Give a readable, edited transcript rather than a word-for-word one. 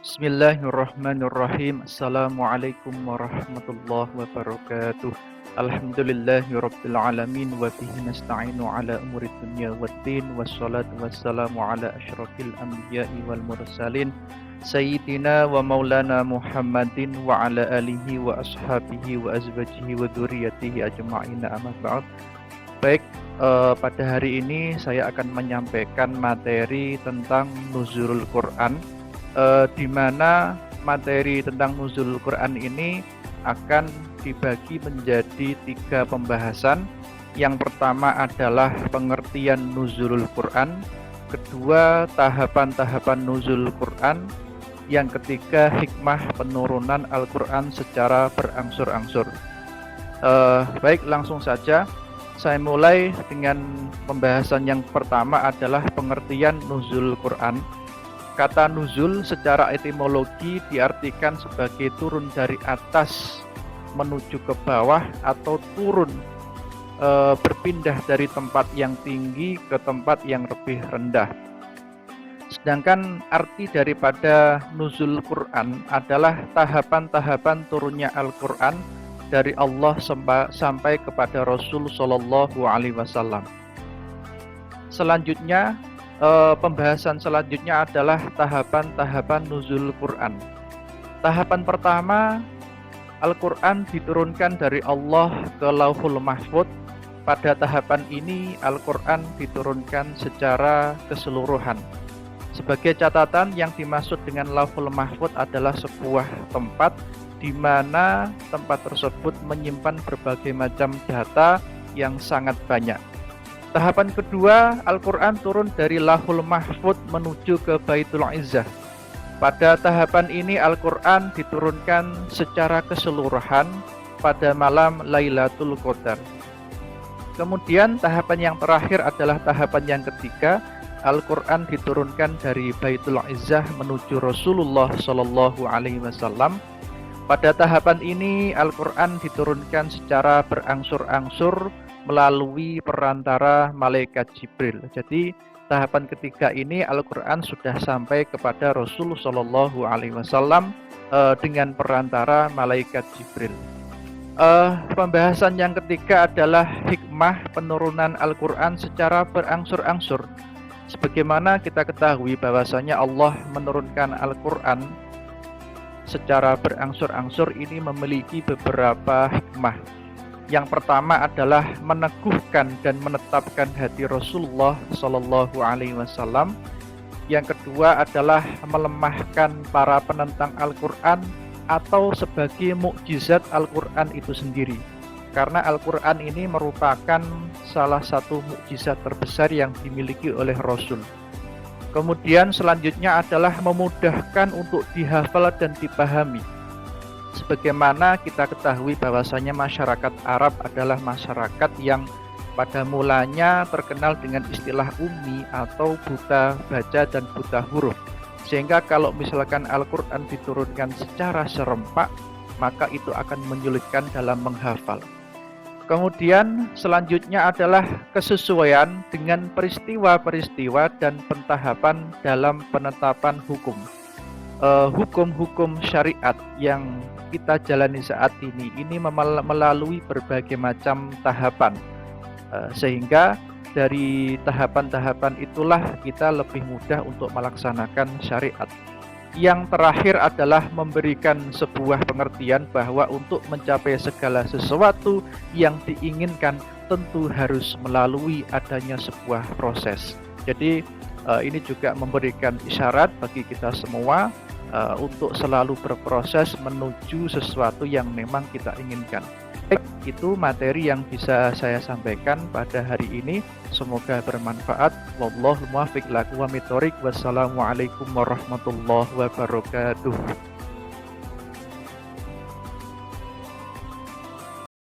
Bismillahirrahmanirrahim. Assalamualaikum warahmatullahi wabarakatuh. Alhamdulillahirabbil alamin wa bihi nasta'inu ala umurid dunya waddin wassalatu wassalamu ala asyrafil anbiya'i wal mursalin sayyidina wa maulana Muhammadin wa ala alihi wa ashabihi wa azwajihi wa dzurriyyatihi ajma'in amma ba'd. Baik, pada hari ini saya akan menyampaikan materi tentang nuzulul Quran, di mana materi tentang nuzulul Quran ini akan dibagi menjadi 3 pembahasan. Yang pertama adalah pengertian nuzulul Quran, kedua tahapan-tahapan nuzulul Quran, yang ketiga hikmah penurunan Al-Quran secara berangsur-angsur. Baik, langsung saja. Saya mulai dengan pembahasan yang pertama adalah pengertian nuzul Quran. Kata nuzul secara etimologi diartikan sebagai turun dari atas menuju ke bawah atau turun, berpindah dari tempat yang tinggi ke tempat yang lebih rendah. Sedangkan arti daripada nuzul Quran adalah tahapan-tahapan turunnya Al-Quran dari Allah sampai kepada Rasul Shallallahu Alaihi Wasallam. Selanjutnya, pembahasan selanjutnya adalah tahapan-tahapan nuzul Quran. Tahapan pertama, Al-Quran diturunkan dari Allah ke Lauhul Mahfudz. Pada tahapan ini, Al-Quran diturunkan secara keseluruhan. Sebagai catatan, yang dimaksud dengan Lauhul Mahfudz adalah sebuah tempat di mana tempat tersebut menyimpan berbagai macam data yang sangat banyak. Tahapan kedua, Al-Quran turun dari Lauhul Mahfudz menuju ke Baitul Izzah. Pada tahapan ini Al-Quran diturunkan secara keseluruhan pada malam Lailatul Qadar. Kemudian tahapan yang terakhir adalah tahapan yang ketiga, Al-Quran diturunkan dari Baitul Izzah menuju Rasulullah Shallallahu Alaihi Wasallam. Pada tahapan ini Al-Quran diturunkan secara berangsur-angsur melalui perantara malaikat Jibril. Jadi tahapan ketiga ini Al-Quran sudah sampai kepada Rasul Shallallahu Alaihi Wasallam dengan perantara malaikat Jibril. Pembahasan yang ketiga adalah hikmah penurunan Al-Quran secara berangsur-angsur. Sebagaimana kita ketahui bahwasanya Allah menurunkan Al-Quran secara berangsur-angsur ini memiliki beberapa hikmah. Yang pertama adalah meneguhkan dan menetapkan hati Rasulullah Shallallahu Alaihi Wasallam. Yang kedua adalah melemahkan para penentang Al-Quran atau sebagai mukjizat Al-Quran itu sendiri. Karena Al-Quran ini merupakan salah satu mukjizat terbesar yang dimiliki oleh Rasul. Kemudian selanjutnya adalah memudahkan untuk dihafal dan dipahami. Sebagaimana kita ketahui bahwasanya masyarakat Arab adalah masyarakat yang pada mulanya terkenal dengan istilah ummi atau buta baca dan buta huruf. Sehingga kalau misalkan Al-Quran diturunkan secara serempak, maka itu akan menyulitkan dalam menghafal. Kemudian selanjutnya adalah kesesuaian dengan peristiwa-peristiwa dan pentahapan dalam penetapan hukum. Hukum-hukum syariat yang kita jalani saat ini melalui berbagai macam tahapan. Sehingga dari tahapan-tahapan itulah kita lebih mudah untuk melaksanakan syariat. Yang terakhir adalah memberikan sebuah pengertian bahwa untuk mencapai segala sesuatu yang diinginkan tentu harus melalui adanya sebuah proses. Jadi ini juga memberikan isyarat bagi kita semua untuk selalu berproses menuju sesuatu yang memang kita inginkan. Itu materi yang bisa saya sampaikan pada hari ini. Semoga bermanfaat. Wallahu muwaffiq lakum wa mithorik. Wassalamualaikum warahmatullahi wabarakatuh.